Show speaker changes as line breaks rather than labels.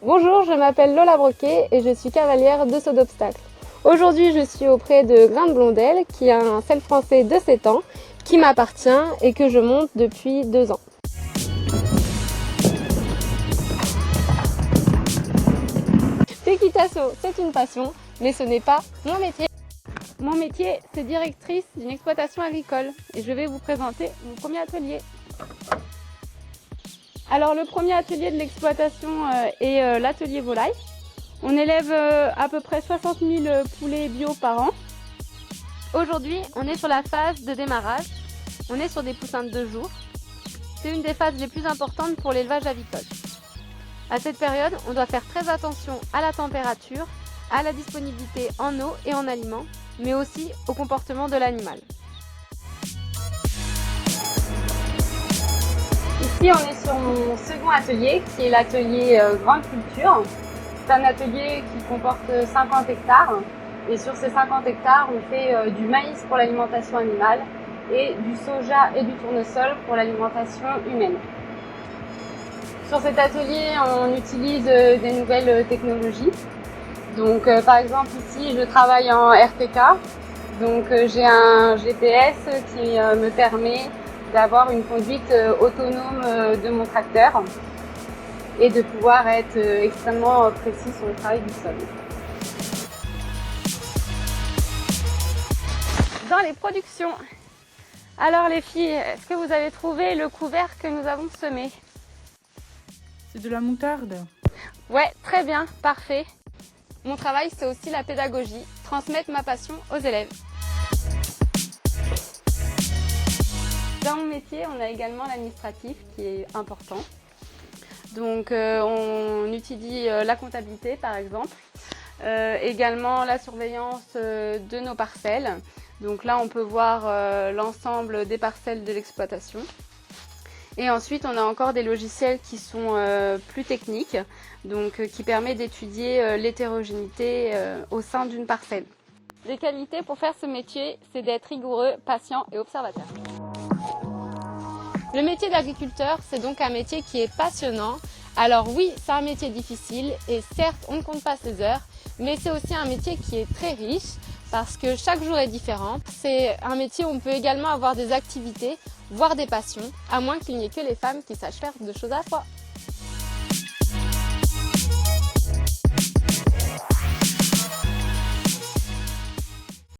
Bonjour, je m'appelle Lola Broquet et je suis cavalière de saut d'obstacle. Aujourd'hui, je suis auprès de Grain de Blondel, qui a un selle français de 7 ans, qui m'appartient et que je monte depuis 2 ans. L'équitation, c'est une passion, mais ce n'est pas mon métier. Mon métier, c'est directrice d'une exploitation agricole et je vais vous présenter mon premier atelier. Alors le premier atelier de l'exploitation est l'atelier volaille. On élève à peu près 60 000 poulets bio par an. Aujourd'hui, on est sur la phase de démarrage. On est sur des poussins de 2 jours. C'est une des phases les plus importantes pour l'élevage avicole. À cette période, on doit faire très attention à la température, à la disponibilité en eau et en aliments, mais aussi au comportement de l'animal. Ici, on est sur mon second atelier, qui est l'atelier Grande Culture. C'est un atelier qui comporte 50 hectares. Et sur ces 50 hectares, on fait du maïs pour l'alimentation animale et du soja et du tournesol pour l'alimentation humaine. Sur cet atelier, on utilise des nouvelles technologies. Donc, par exemple, ici, je travaille en RTK. Donc, j'ai un GPS qui me permet d'avoir une conduite autonome de mon tracteur et de pouvoir être extrêmement précis sur le travail du sol. Dans les productions, alors les filles, est-ce que vous avez trouvé le couvert que nous avons semé?
C'est de la moutarde.
Ouais, très bien, parfait. Mon travail, c'est aussi la pédagogie, transmettre ma passion aux élèves. Dans mon métier, on a également l'administratif qui est important. Donc on étudie la comptabilité par exemple, également la surveillance de nos parcelles. Donc là on peut voir l'ensemble des parcelles de l'exploitation. Et ensuite on a encore des logiciels qui sont plus techniques, donc qui permettent d'étudier l'hétérogénéité au sein d'une parcelle. Les qualités pour faire ce métier, c'est d'être rigoureux, patient et observateur. Le métier d'agriculteur, c'est donc un métier qui est passionnant. Alors oui, c'est un métier difficile et certes, on ne compte pas ses heures, mais c'est aussi un métier qui est très riche parce que chaque jour est différent. C'est un métier où on peut également avoir des activités, voire des passions, à moins qu'il n'y ait que les femmes qui sachent faire 2 choses à la fois.